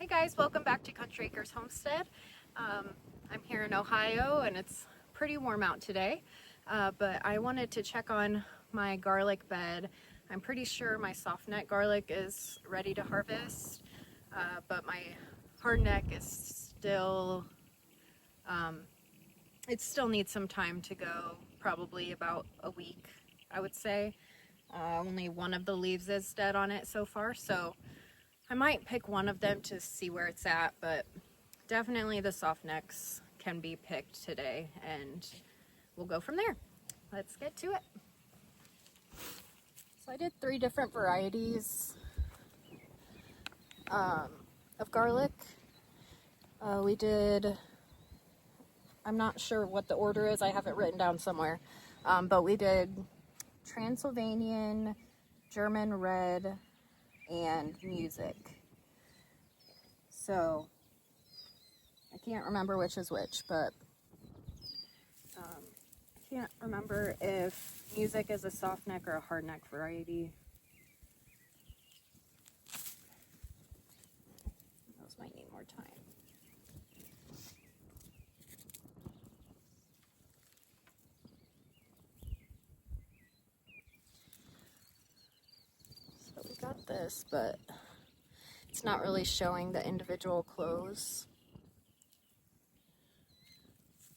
Hey guys, welcome back to Country Acres Homestead. I'm here in Ohio and it's pretty warm out today, but I wanted to check on my garlic bed. I'm pretty sure my soft neck garlic is ready to harvest, but my hard neck is still, it still needs some time to go, probably about a week, I would say. Only one of the leaves is dead on it so far, so I might pick one of them to see where it's at, but definitely the soft necks can be picked today and we'll go from there. Let's get to it. So I did 3 different varieties of garlic. We did, I'm not sure what the order is, I have it written down somewhere, but we did Transylvanian, German Red, and Music. So I can't remember which is which, but I can't remember if Music is a soft neck or a hard neck variety. Those might need more time. So we got this, but it's not really showing the individual clothes.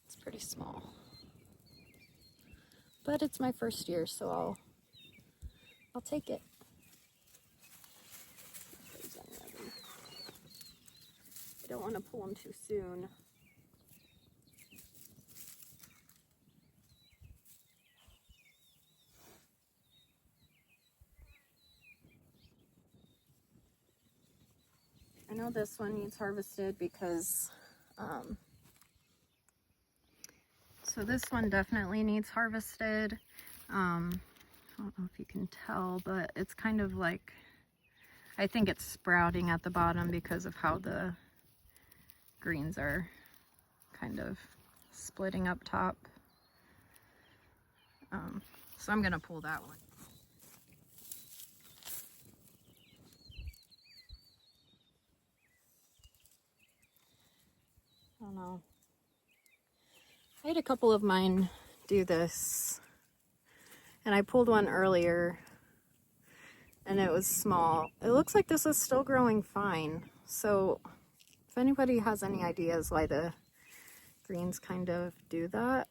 It's pretty small. But it's my first year, so I'll take it. I don't want to pull them too soon. I know this one needs harvested because so this one definitely needs harvested. I don't know if you can tell, but it's kind of like, I think it's sprouting at the bottom because of how the greens are kind of splitting up top. So I'm gonna pull that one. I don't know. I had a couple of mine do this, and I pulled one earlier and it was small. It looks like this is still growing fine. So if anybody has any ideas why the greens kind of do that,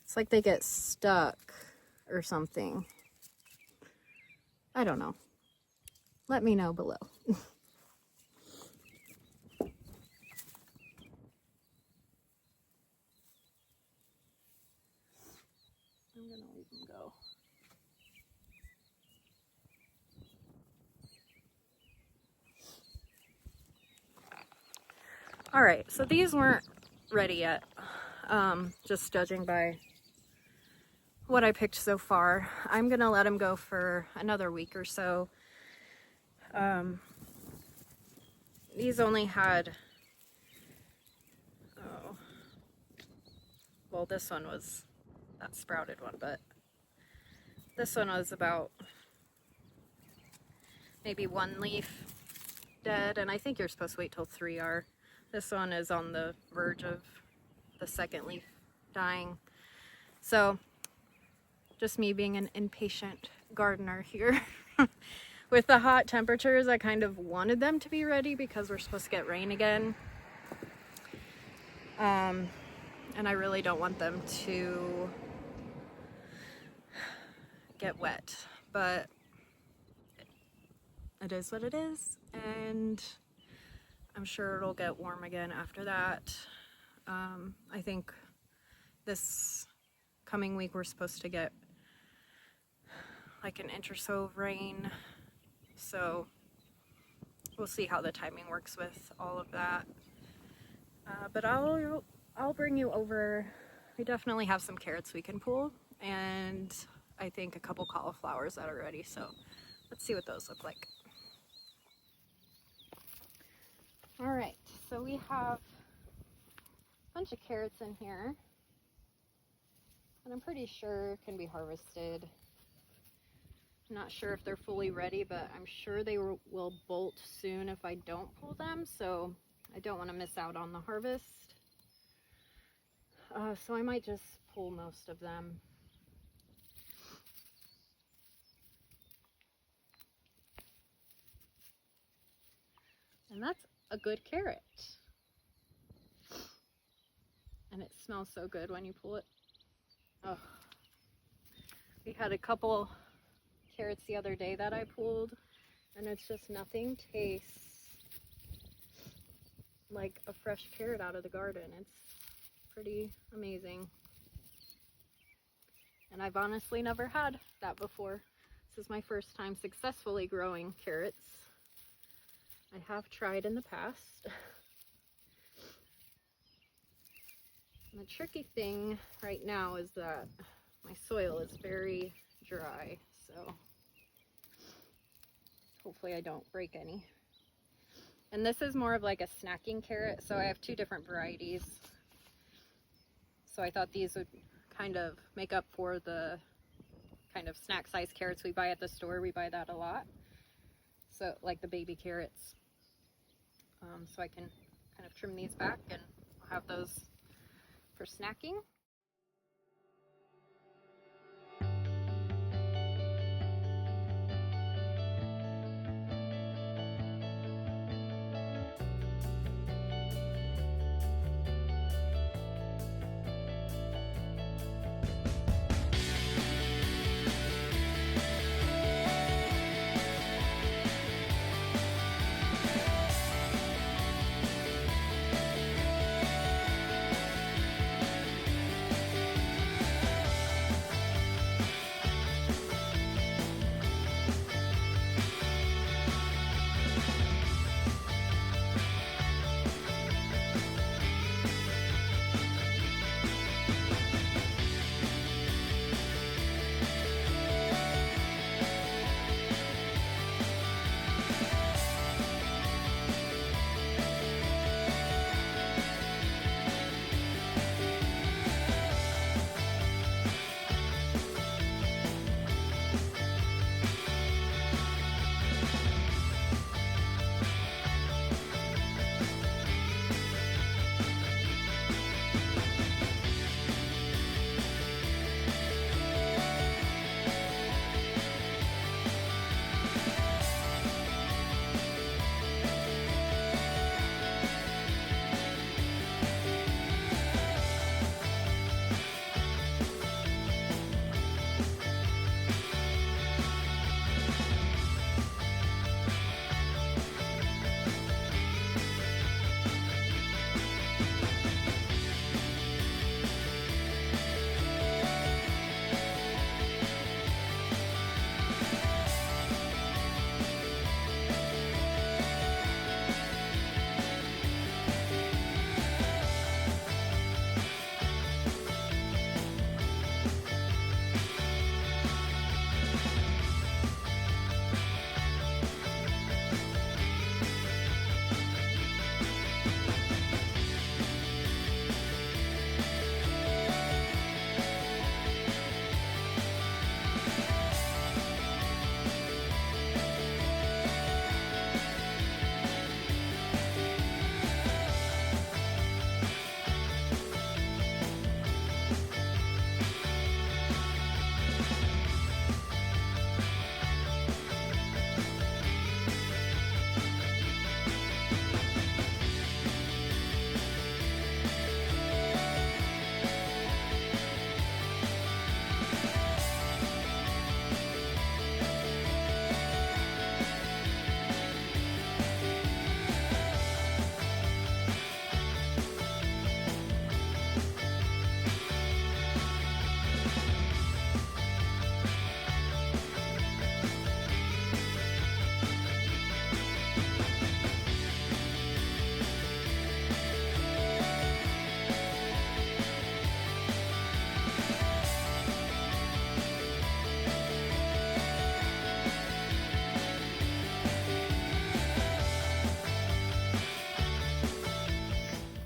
it's like they get stuck or something. I don't know. Let me know below. I'm gonna leave them go. All right, so these weren't ready yet, just judging by what I picked so far. I'm gonna let them go for another week or so. These only had, oh, well, this one was that sprouted one, but this one was about maybe 1 leaf dead, and I think you're supposed to wait till 3 are. This one is on the verge of the 2nd leaf dying. So just me being an impatient gardener here. With the hot temperatures, I kind of wanted them to be ready because we're supposed to get rain again. And I really don't want them to get wet, but it is what it is, and I'm sure it'll get warm again after that. I think this coming week we're supposed to get like an inch or so of rain, so we'll see how the timing works with all of that. But I'll bring you over. We definitely have some carrots we can pull, and I think a couple cauliflowers that are ready, so let's see what those look like. All right, so we have a bunch of carrots in here, and I'm pretty sure can be harvested. I'm not sure if they're fully ready, but I'm sure they will bolt soon if I don't pull them, so I don't want to miss out on the harvest. So I might just pull most of them. And that's a good carrot. And it smells so good when you pull it. Oh. We had a couple carrots the other day that I pulled, and it's just nothing tastes like a fresh carrot out of the garden. It's pretty amazing. And I've honestly never had that before. This is my first time successfully growing carrots. I have tried in the past. And the tricky thing right now is that my soil is very dry, so hopefully I don't break any. And this is more of like a snacking carrot, so I have two different varieties. So I thought these would kind of make up for the kind of snack size carrots we buy at the store. We buy that a lot. So like the baby carrots. So I can kind of trim these back and I'll have those for snacking.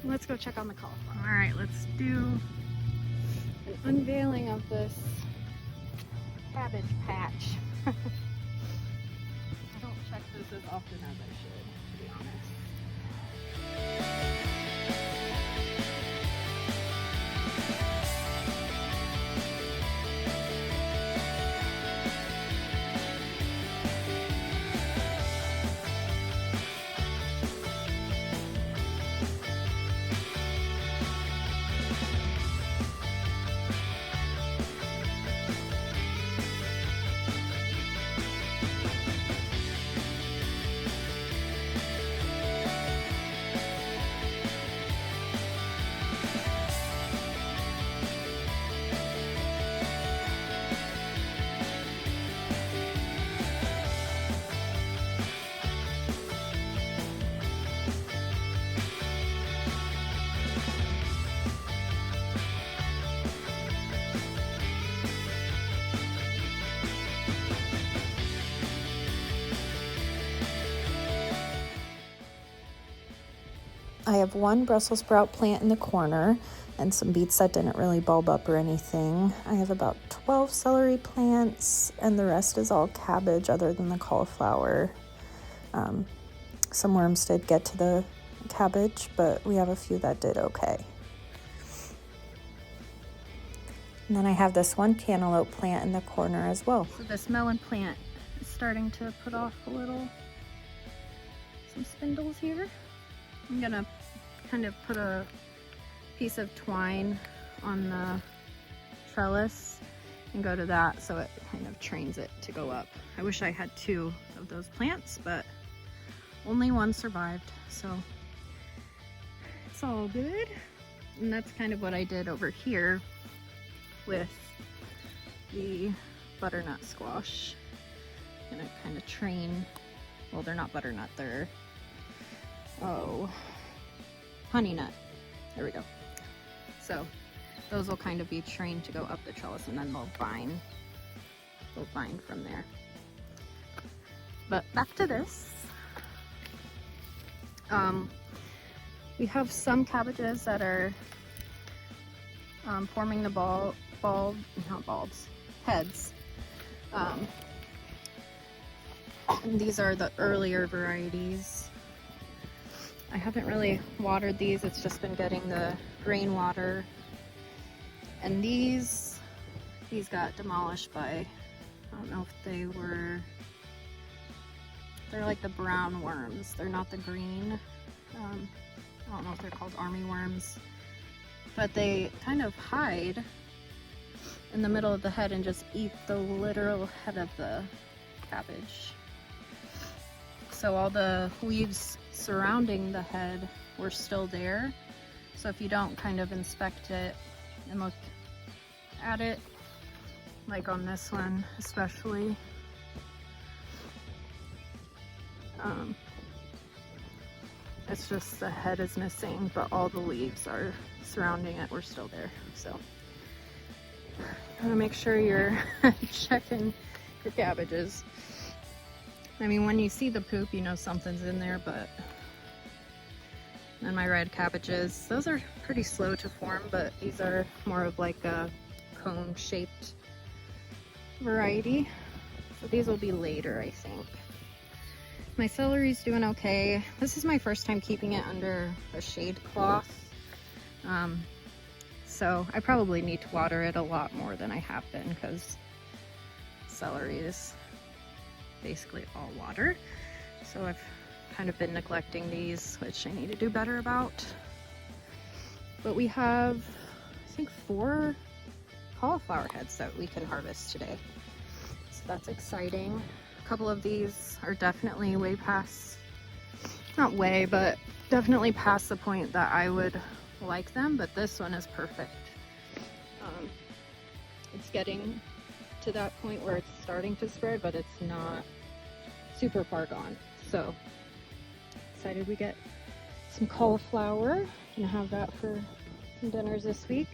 Let's go check on the cauliflower. All right, let's do an unveiling of this cabbage patch. I don't check this as often as I should, to be honest. I have one Brussels sprout plant in the corner and some beets that didn't really bulb up or anything. I have about 12 celery plants, and the rest is all cabbage other than the cauliflower. Some worms did get to the cabbage, but we have a few that did okay. And then I have this one cantaloupe plant in the corner as well. So this melon plant is starting to put off some spindles here. I'm gonna kind of put a piece of twine on the trellis and go to that so it kind of trains it to go up. I wish I had 2 of those plants, but only one survived, so it's all good. And that's kind of what I did over here with the butternut squash. I'm gonna kind of train, well, they're not butternut, they're honey nut. There we go. So those will kind of be trained to go up the trellis, and then they'll vine from there. But back to this. We have some cabbages that are forming the heads. And these are the earlier varieties. I haven't really watered these, it's just been getting the rainwater. And these got demolished by, I don't know if they're like the brown worms. They're not the green. I don't know if they're called army worms, but they kind of hide in the middle of the head and just eat the literal head of the cabbage. So all the leaves surrounding the head were still there. So if you don't kind of inspect it and look at it, like on this one especially, it's just the head is missing, but all the leaves are surrounding it were still there. So you gotta make sure you're checking your cabbages. I mean, when you see the poop, you know something's in there, but then my red cabbages, those are pretty slow to form, but these are more of like a cone-shaped variety. So these will be later, I think. My celery's doing okay. This is my first time keeping it under a shade cloth. So I probably need to water it a lot more than I have been, because celery is basically all water. So I've kind of been neglecting these, which I need to do better about. But we have, I think, 4 cauliflower heads that we can harvest today. So that's exciting. A couple of these are definitely way past, not way, but definitely past the point that I would like them, but this one is perfect. It's getting to that point where it's starting to spread, but it's not super far gone. So excited we get some cauliflower. Gonna have that for some dinners this week.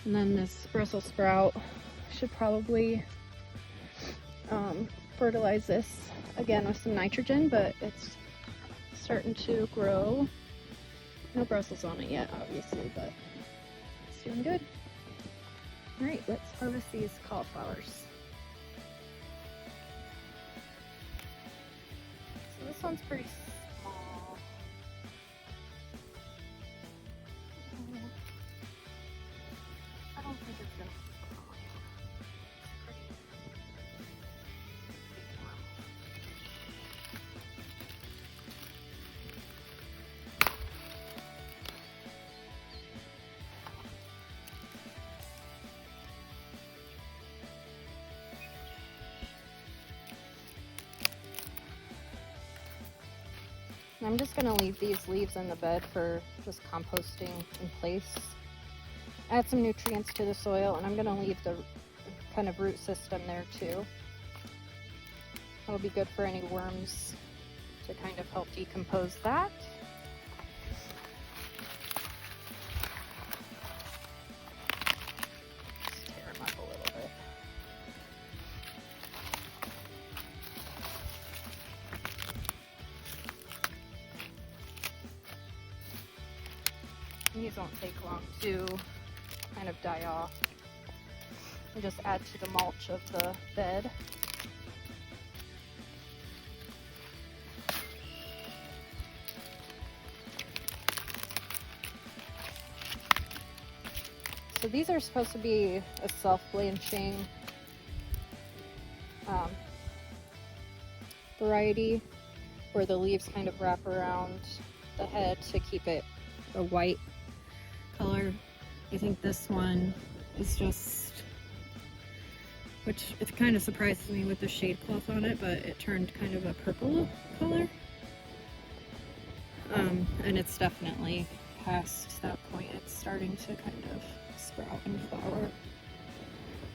And then this Brussels sprout, should probably fertilize this again with some nitrogen, but it's starting to grow. No Brussels on it yet, obviously, but it's doing good. All right, let's harvest these cauliflowers. So this one's pretty small. I don't think it's gonna. I'm just going to leave these leaves in the bed for just composting in place. Add some nutrients to the soil, and I'm going to leave the kind of root system there too. That'll be good for any worms to kind of help decompose that. Just tear them up a little bit. These won't take long to kind of die off. And just add to the mulch of the bed. So these are supposed to be a self-blanching variety where the leaves kind of wrap around the head to keep it a white color. I think this one is just, which it kind of surprises me with the shade cloth on it, but it turned kind of a purple color. And it's definitely past that point. It's starting to kind of sprout and flower.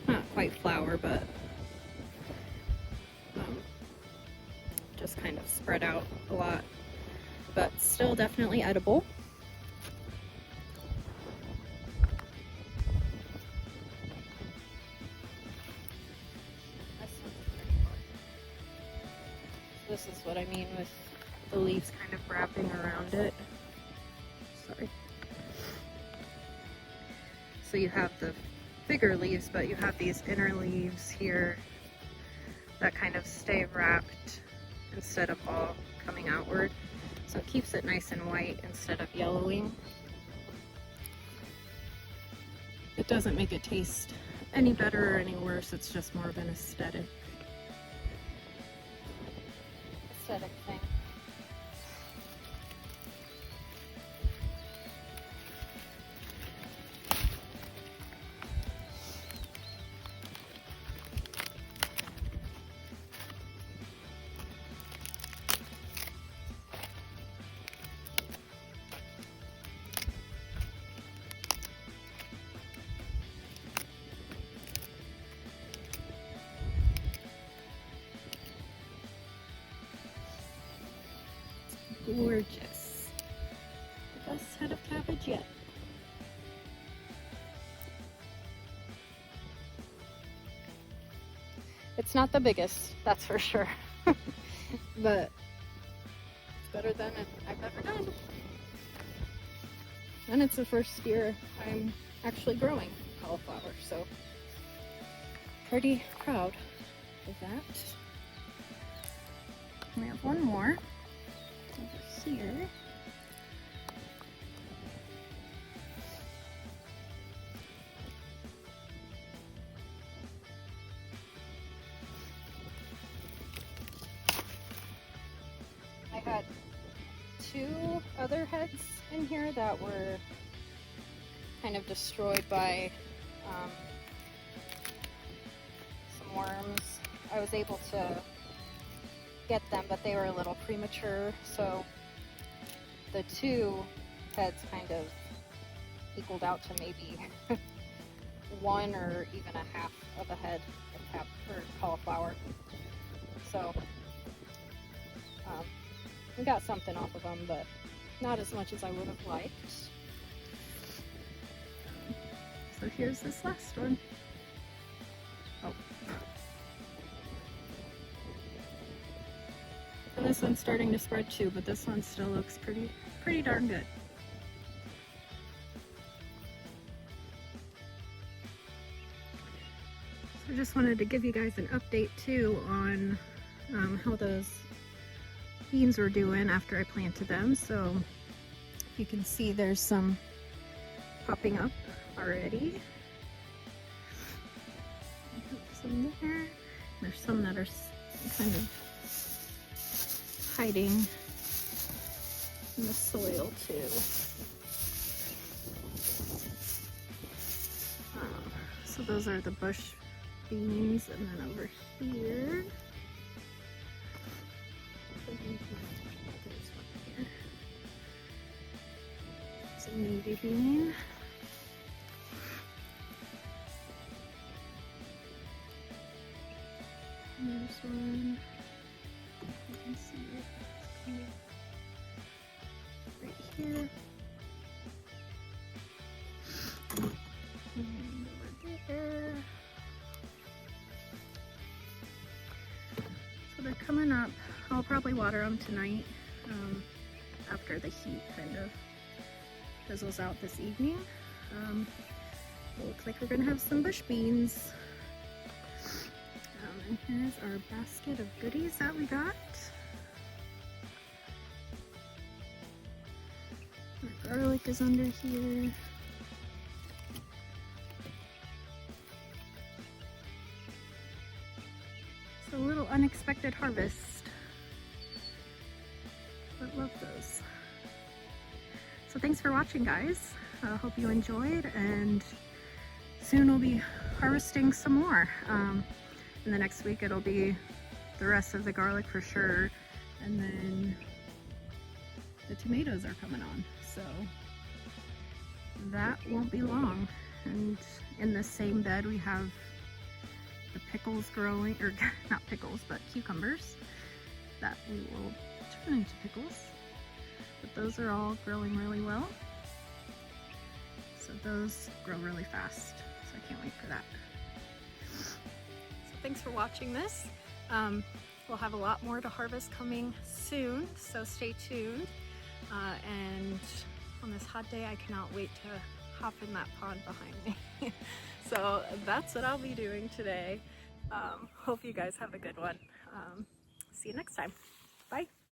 Not quite flower, but just kind of spread out a lot, but still definitely edible. This is what I mean with the leaves kind of wrapping around it. Sorry. So you have the bigger leaves, but you have these inner leaves here that kind of stay wrapped instead of all coming outward. So it keeps it nice and white instead of yellowing. It doesn't make it taste any better or any worse, it's just more of an aesthetic thing. Gorgeous. The best head of cabbage yet. It's not the biggest, that's for sure. But it's better than I've ever done. And it's the first year I'm actually growing cauliflower, so pretty proud of that. We have one more over here. I had two other heads in here that were kind of destroyed by some worms. I was able to get them, but they were a little premature, so the two heads kind of equaled out to maybe one or even a half of a head of cauliflower. So we got something off of them, but not as much as I would have liked. So here's this last one. Oh. And this one's starting to spread too, but this one still looks pretty darn good. So I just wanted to give you guys an update too on how those beans were doing after I planted them. So you can see there's some popping up already. Some there. There's some that are kind of hiding in the soil too. So those are the bush beans, and then over here, there's one here. It's a navy bean. And there's one. You can see it. It's kind of right here. And over there. So they're coming up. I'll probably water them tonight after the heat kind of fizzles out this evening. It looks like we're gonna have some bush beans. And here's our basket of goodies that we got. Our garlic is under here. It's a little unexpected harvest, but love those. So thanks for watching, guys. I hope you enjoyed, and soon we'll be harvesting some more. In the next week it'll be the rest of the garlic for sure, and then the tomatoes are coming on, so that won't be long. And in the same bed we have the pickles growing, or not pickles, but cucumbers that we will turn into pickles. But those are all growing really well. So those grow really fast. So I can't wait for that. So thanks for watching this. We'll have a lot more to harvest coming soon, so stay tuned. And on this hot day, I cannot wait to hop in that pond behind me. So that's what I'll be doing today. Hope you guys have a good one. See you next time. Bye.